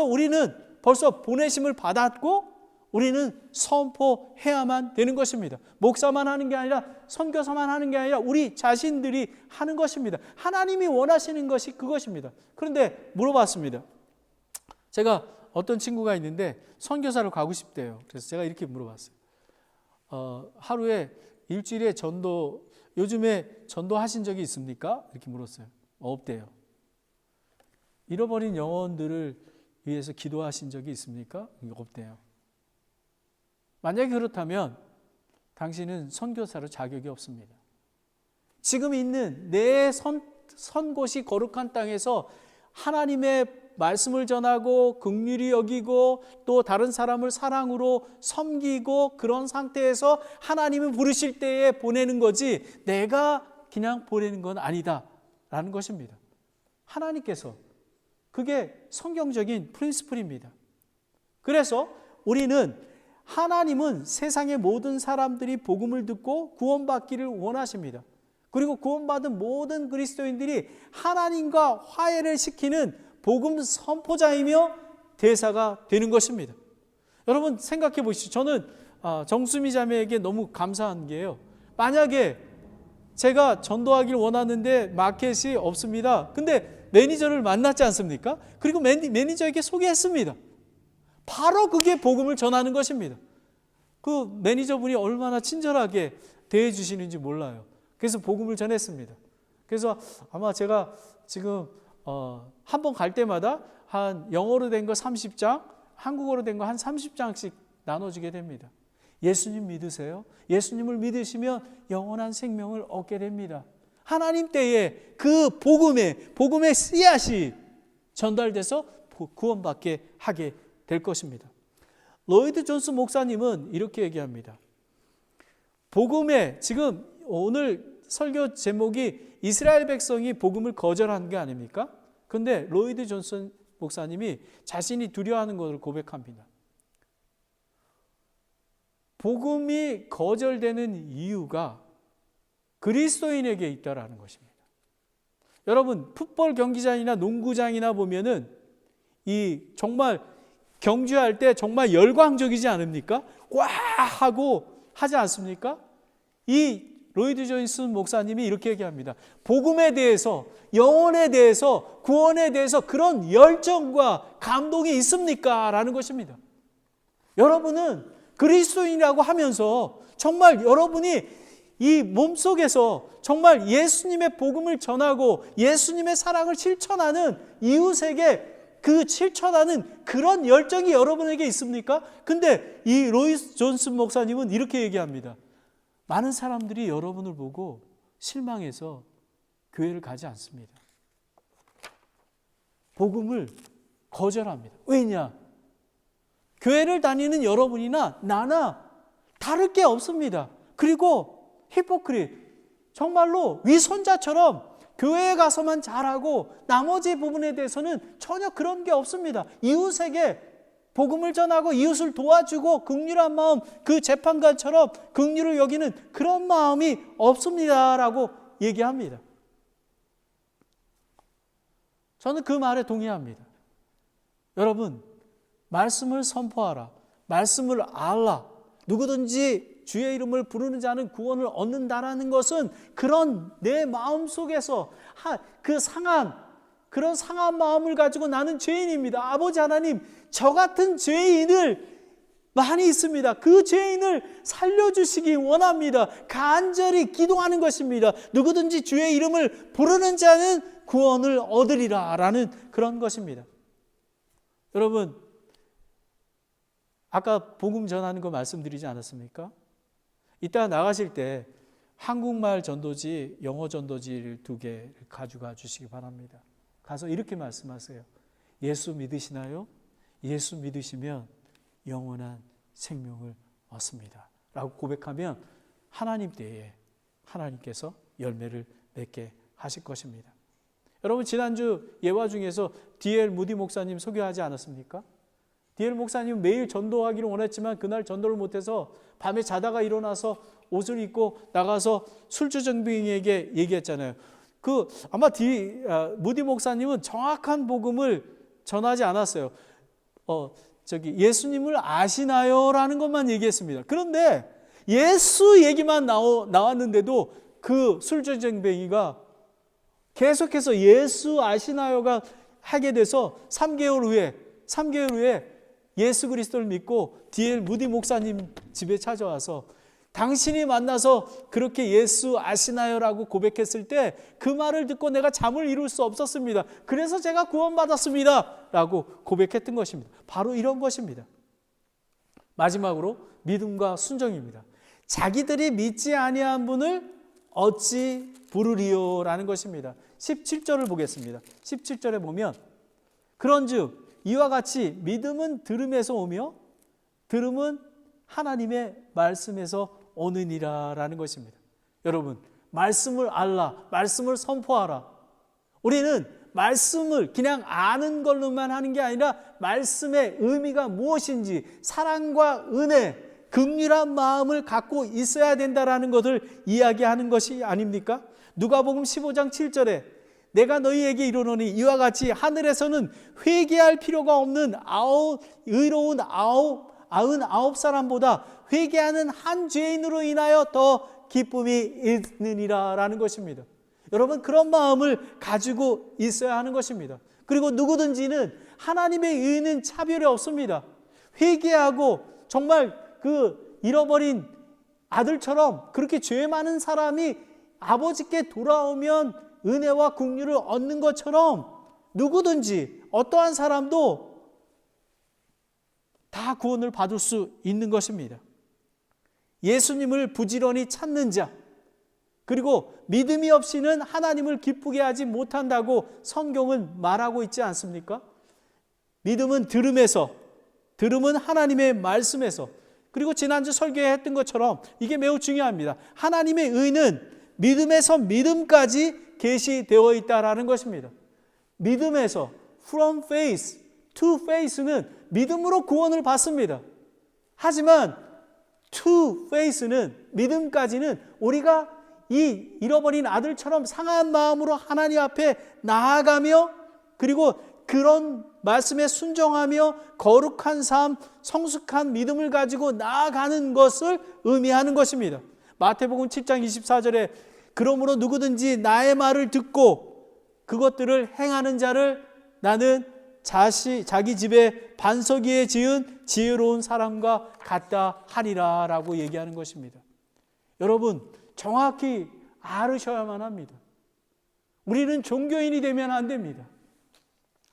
우리는 벌써 보내심을 받았고 우리는 선포해야만 되는 것입니다. 목사만 하는 게 아니라, 선교사만 하는 게 아니라 우리 자신들이 하는 것입니다. 하나님이 원하시는 것이 그것입니다. 그런데 물어봤습니다. 제가 어떤 친구가 있는데 선교사를 가고 싶대요. 그래서 제가 이렇게 물어봤어요. 하루에 일주일에 요즘에 전도하신 적이 있습니까? 이렇게 물었어요. 없대요. 잃어버린 영혼들을 위해서 기도하신 적이 있습니까? 없대요. 만약에 그렇다면 당신은 선교사로 자격이 없습니다. 지금 있는 내 선 곳이 거룩한 땅에서 하나님의 말씀을 전하고 긍휼히 여기고 또 다른 사람을 사랑으로 섬기고 그런 상태에서 하나님이 부르실 때에 보내는 거지 내가 그냥 보내는 건 아니다 라는 것입니다. 하나님께서, 그게 성경적인 프린시플입니다. 그래서 우리는, 하나님은 세상의 모든 사람들이 복음을 듣고 구원받기를 원하십니다. 그리고 구원받은 모든 그리스도인들이 하나님과 화해를 시키는 복음 선포자이며 대사가 되는 것입니다. 여러분 생각해 보시죠. 저는 정수미 자매에게 너무 감사한 게요, 만약에 제가 전도하기를 원하는데 마켓이 없습니다. 근데 매니저를 만났지 않습니까? 그리고 매니저에게 소개했습니다. 바로 그게 복음을 전하는 것입니다. 그 매니저분이 얼마나 친절하게 대해 주시는지 몰라요. 그래서 복음을 전했습니다. 그래서 아마 제가 지금 한 번 갈 때마다 한 영어로 된 거 30장, 한국어로 된 거 한 30장씩 나눠주게 됩니다. 예수님 믿으세요? 예수님을 믿으시면 영원한 생명을 얻게 됩니다. 하나님 때에 그 복음의 씨앗이 전달돼서 구원받게 하게 될 것입니다. 로이드 존스 목사님은 이렇게 얘기합니다. 복음에, 지금 오늘 설교 제목이 이스라엘 백성이 복음을 거절한 게 아닙니까? 그런데 로이드 존스 목사님이 자신이 두려워하는 것을 고백합니다. 복음이 거절되는 이유가 그리스도인에게 있다라는 것입니다. 여러분 풋볼 경기장이나 농구장이나 보면은 이 정말 경주할 때 정말 열광적이지 않습니까? 와 하고 하지 않습니까? 이 로이드 존스 목사님이 이렇게 얘기합니다. 복음에 대해서, 영혼에 대해서, 구원에 대해서 그런 열정과 감동이 있습니까? 라는 것입니다. 여러분은 그리스도인이라고 하면서 정말 여러분이 이 몸속에서 정말 예수님의 복음을 전하고 예수님의 사랑을 실천하는 이웃에게 그 실천하는 그런 열정이 여러분에게 있습니까? 근데 이 로이드 존스 목사님은 이렇게 얘기합니다. 많은 사람들이 여러분을 보고 실망해서 교회를 가지 않습니다. 복음을 거절합니다. 왜냐? 교회를 다니는 여러분이나 나나 다를 게 없습니다. 그리고 히포크릿, 정말로 위선자처럼 교회에 가서만 잘하고 나머지 부분에 대해서는 전혀 그런 게 없습니다. 이웃에게 복음을 전하고 이웃을 도와주고 긍휼한 마음, 그 재판관처럼 긍휼을 여기는 그런 마음이 없습니다라고 얘기합니다. 저는 그 말에 동의합니다. 여러분, 말씀을 선포하라, 말씀을 알라, 누구든지 주의 이름을 부르는 자는 구원을 얻는다라는 것은 그런 내 마음속에서 그런 상한 마음을 가지고 나는 죄인입니다. 아버지 하나님, 저 같은 죄인을 많이 있습니다. 그 죄인을 살려주시기 원합니다. 간절히 기도하는 것입니다. 누구든지 주의 이름을 부르는 자는 구원을 얻으리라 라는 그런 것입니다. 여러분, 아까 복음 전하는 거 말씀드리지 않았습니까? 이따 나가실 때 한국말 전도지, 영어 전도지를 2개 가져가 주시기 바랍니다. 가서 이렇게 말씀하세요. 예수 믿으시나요? 예수 믿으시면 영원한 생명을 얻습니다. 라고 고백하면 하나님 때에 하나님께서 열매를 맺게 하실 것입니다. 여러분 지난주 예화 중에서 D.L. 무디 목사님 소개하지 않았습니까? D.L. 목사님 매일 전도하기를 원했지만 그날 전도를 못해서 밤에 자다가 일어나서 옷을 입고 나가서 술주정뱅이에게 얘기했잖아요. 아마 무디 목사님은 정확한 복음을 전하지 않았어요. 예수님을 아시나요? 라는 것만 얘기했습니다. 그런데 예수 얘기만 나왔는데도 그 술주정뱅이가 계속해서 예수 아시나요가 하게 돼서 3개월 후에 예수 그리스도를 믿고 D.L. 무디 목사님 집에 찾아와서 당신이 만나서 그렇게 예수 아시나요라고 고백했을 때 그 말을 듣고 내가 잠을 이룰 수 없었습니다. 그래서 제가 구원받았습니다. 라고 고백했던 것입니다. 바로 이런 것입니다. 마지막으로 믿음과 순종입니다. 자기들이 믿지 아니한 분을 어찌 부르리요? 라는 것입니다. 17절을 보겠습니다. 17절에 보면 그런즉 이와 같이 믿음은 들음에서 오며 들음은 하나님의 말씀에서 오느니라라는 것입니다. 여러분, 말씀을 알라, 말씀을 선포하라. 우리는 말씀을 그냥 아는 걸로만 하는 게 아니라 말씀의 의미가 무엇인지 사랑과 은혜, 긍휼한 마음을 갖고 있어야 된다라는 것을 이야기하는 것이 아닙니까? 누가복음 15장 7절에 내가 너희에게 이르노니 이와 같이 하늘에서는 회개할 필요가 없는 의로운 99사람보다 회개하는 한 죄인으로 인하여 더 기쁨이 있느니라 라는 것입니다. 여러분, 그런 마음을 가지고 있어야 하는 것입니다. 그리고 누구든지는 하나님의 의는 차별이 없습니다. 회개하고 정말 그 잃어버린 아들처럼 그렇게 죄 많은 사람이 아버지께 돌아오면 은혜와 긍휼을 얻는 것처럼 누구든지 어떠한 사람도 다 구원을 받을 수 있는 것입니다. 예수님을 부지런히 찾는 자, 그리고 믿음이 없이는 하나님을 기쁘게 하지 못한다고 성경은 말하고 있지 않습니까? 믿음은 들음에서, 들음은 하나님의 말씀에서, 그리고 지난주 설교에 했던 것처럼 이게 매우 중요합니다. 하나님의 의는 믿음에서 믿음까지 계시되어 있다라는 것입니다. 믿음에서 from faith to faith는 믿음으로 구원을 받습니다. 하지만 to faith는 믿음까지는 우리가 이 잃어버린 아들처럼 상한 마음으로 하나님 앞에 나아가며 그리고 그런 말씀에 순종하며 거룩한 삶, 성숙한 믿음을 가지고 나아가는 것을 의미하는 것입니다. 마태복음 7장 24절에 그러므로 누구든지 나의 말을 듣고 그것들을 행하는 자를 나는 자기 집에 반석 위에 지은 지혜로운 사람과 같다 하리라 라고 얘기하는 것입니다. 여러분, 정확히 알으셔야만 합니다. 우리는 종교인이 되면 안 됩니다.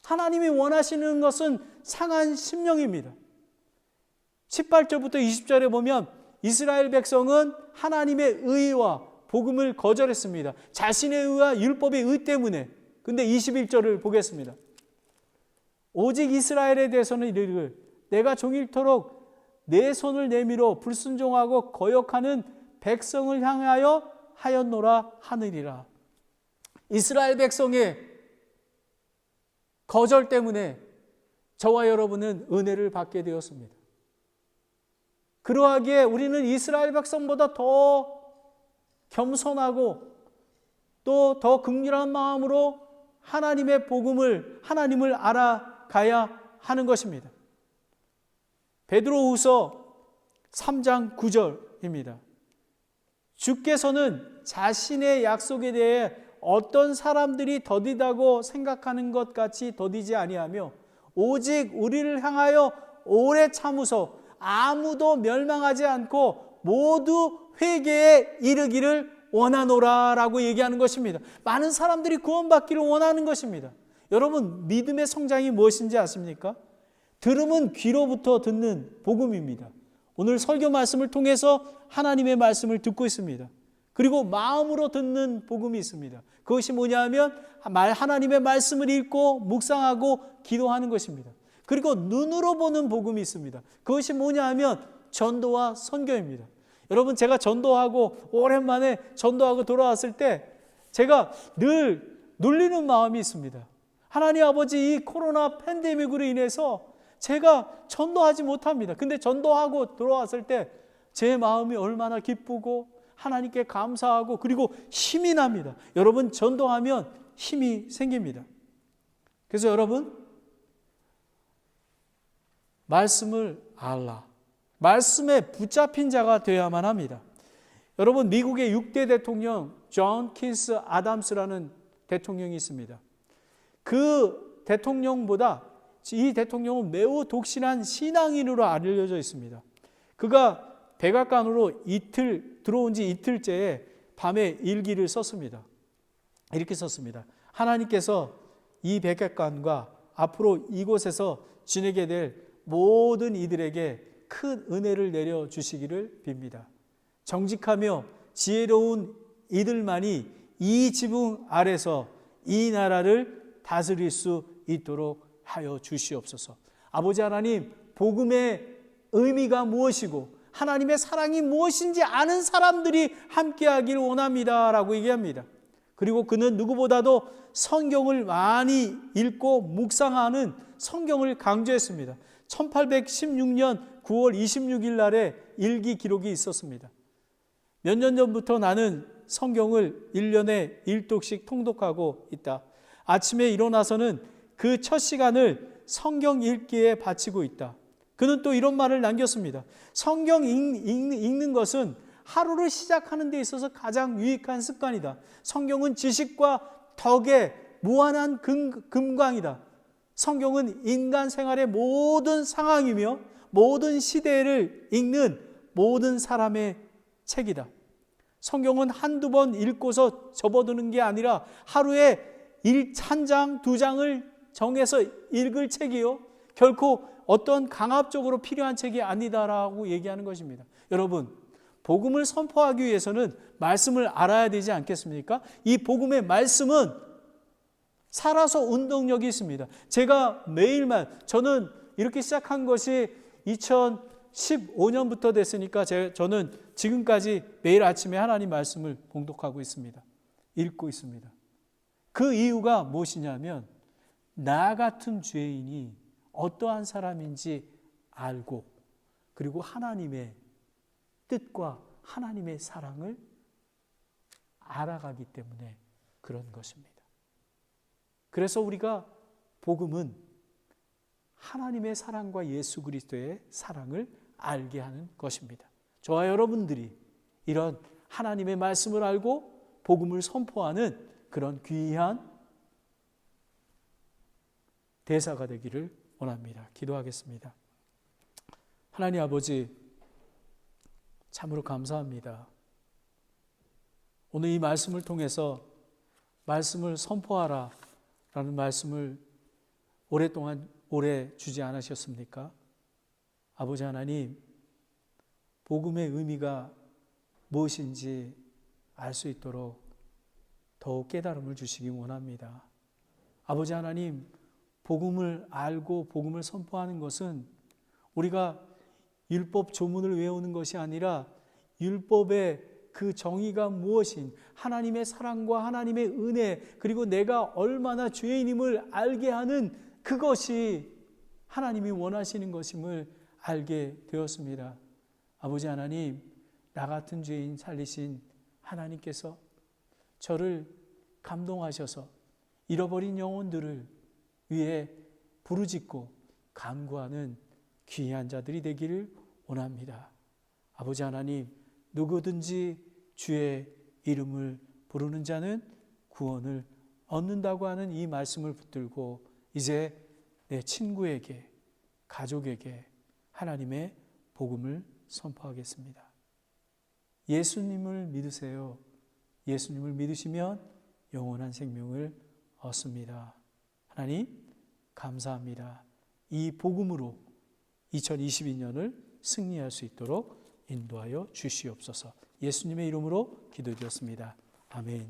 하나님이 원하시는 것은 상한 심령입니다. 18절부터 20절에 보면 이스라엘 백성은 하나님의 의와 복음을 거절했습니다. 자신의 의와 율법의 의 때문에. 근데 21절을 보겠습니다. 오직 이스라엘에 대해서는 이르기를 내가 종일토록 내 손을 내밀어 불순종하고 거역하는 백성을 향하여 하였노라 하느니라. 이스라엘 백성의 거절 때문에 저와 여러분은 은혜를 받게 되었습니다. 그러하기에 우리는 이스라엘 백성보다 더 겸손하고 또 더 긍휼한 마음으로 하나님의 복음을, 하나님을 알아가야 하는 것입니다. 베드로후서 3장 9절입니다. 주께서는 자신의 약속에 대해 어떤 사람들이 더디다고 생각하는 것 같이 더디지 아니하며 오직 우리를 향하여 오래 참으소 아무도 멸망하지 않고 모두 회개에 이르기를 원하노라 라고 얘기하는 것입니다. 많은 사람들이 구원받기를 원하는 것입니다. 여러분, 믿음의 성장이 무엇인지 아십니까? 들음은 귀로부터 듣는 복음입니다. 오늘 설교 말씀을 통해서 하나님의 말씀을 듣고 있습니다. 그리고 마음으로 듣는 복음이 있습니다. 그것이 뭐냐면 하나님의 말씀을 읽고 묵상하고 기도하는 것입니다. 그리고 눈으로 보는 복음이 있습니다. 그것이 뭐냐면 전도와 선교입니다. 여러분, 제가 전도하고 오랜만에 전도하고 돌아왔을 때 제가 늘 눌리는 마음이 있습니다. 하나님 아버지, 이 코로나 팬데믹으로 인해서 제가 전도하지 못합니다. 근데 전도하고 돌아왔을 때 제 마음이 얼마나 기쁘고 하나님께 감사하고 그리고 힘이 납니다. 여러분, 전도하면 힘이 생깁니다. 그래서 여러분, 말씀을 알라. 말씀에 붙잡힌 자가 되어야만 합니다. 여러분, 미국의 6대 대통령 존 킨스 아담스라는 대통령이 있습니다. 그 대통령보다 이 대통령은 매우 독실한 신앙인으로 알려져 있습니다. 그가 백악관으로 들어온 지 이틀째에 밤에 일기를 썼습니다. 이렇게 썼습니다. 하나님께서 이 백악관과 앞으로 이곳에서 지내게 될 모든 이들에게 큰 은혜를 내려주시기를 빕니다. 정직하며 지혜로운 이들만이 이 지붕 아래서 이 나라를 다스릴 수 있도록 하여 주시옵소서. 아버지 하나님, 복음의 의미가 무엇이고 하나님의 사랑이 무엇인지 아는 사람들이 함께하길 원합니다 라고 얘기합니다. 그리고 그는 누구보다도 성경을 많이 읽고 묵상하는 성경을 강조했습니다. 1816년 9월 26일 날에 일기 기록이 있었습니다. 몇 년 전부터 나는 성경을 1년에 1독씩 통독하고 있다. 아침에 일어나서는 그 첫 시간을 성경 읽기에 바치고 있다. 그는 또 이런 말을 남겼습니다. 성경 읽는 것은 하루를 시작하는 데 있어서 가장 유익한 습관이다. 성경은 지식과 덕의 무한한 금광이다. 성경은 인간 생활의 모든 상황이며 모든 시대를 읽는 모든 사람의 책이다. 성경은 한두 번 읽고서 접어드는 게 아니라 하루에 한 장, 두 장을 정해서 읽을 책이요, 결코 어떤 강압적으로 필요한 책이 아니다라고 얘기하는 것입니다. 여러분, 복음을 선포하기 위해서는 말씀을 알아야 되지 않겠습니까? 이 복음의 말씀은 살아서 운동력이 있습니다. 제가 매일만, 저는 이렇게 시작한 것이 2015년부터 됐으니까 저는 지금까지 매일 아침에 하나님 말씀을 봉독하고 있습니다. 읽고 있습니다. 그 이유가 무엇이냐면 나 같은 죄인이 어떠한 사람인지 알고 그리고 하나님의 뜻과 하나님의 사랑을 알아가기 때문에 그런 것입니다. 그래서 우리가 복음은 하나님의 사랑과 예수 그리스도의 사랑을 알게 하는 것입니다. 저와 여러분들이 이런 하나님의 말씀을 알고 복음을 선포하는 그런 귀한 대사가 되기를 원합니다. 기도하겠습니다. 하나님 아버지, 참으로 감사합니다. 오늘 이 말씀을 통해서 말씀을 선포하라 라는 말씀을 오래 주지 않으셨습니까? 아버지 하나님, 복음의 의미가 무엇인지 알 수 있도록 더욱 깨달음을 주시기 원합니다. 아버지 하나님, 복음을 알고 복음을 선포하는 것은 우리가 율법 조문을 외우는 것이 아니라 율법의 그 정의가 무엇인 하나님의 사랑과 하나님의 은혜, 그리고 내가 얼마나 죄인임을 알게 하는 그것이 하나님이 원하시는 것임을 알게 되었습니다. 아버지 하나님, 나 같은 죄인 살리신 하나님께서 저를 감동하셔서 잃어버린 영혼들을 위해 부르짖고 간구하는 귀한 자들이 되기를 원합니다. 아버지 하나님, 누구든지 주의 이름을 부르는 자는 구원을 얻는다고 하는 이 말씀을 붙들고 이제 내 친구에게, 가족에게 하나님의 복음을 선포하겠습니다. 예수님을 믿으세요. 예수님을 믿으시면 영원한 생명을 얻습니다. 하나님, 감사합니다. 이 복음으로 2022년을 승리할 수 있도록 인도하여 주시옵소서. 예수님의 이름으로 기도드렸습니다. 아멘.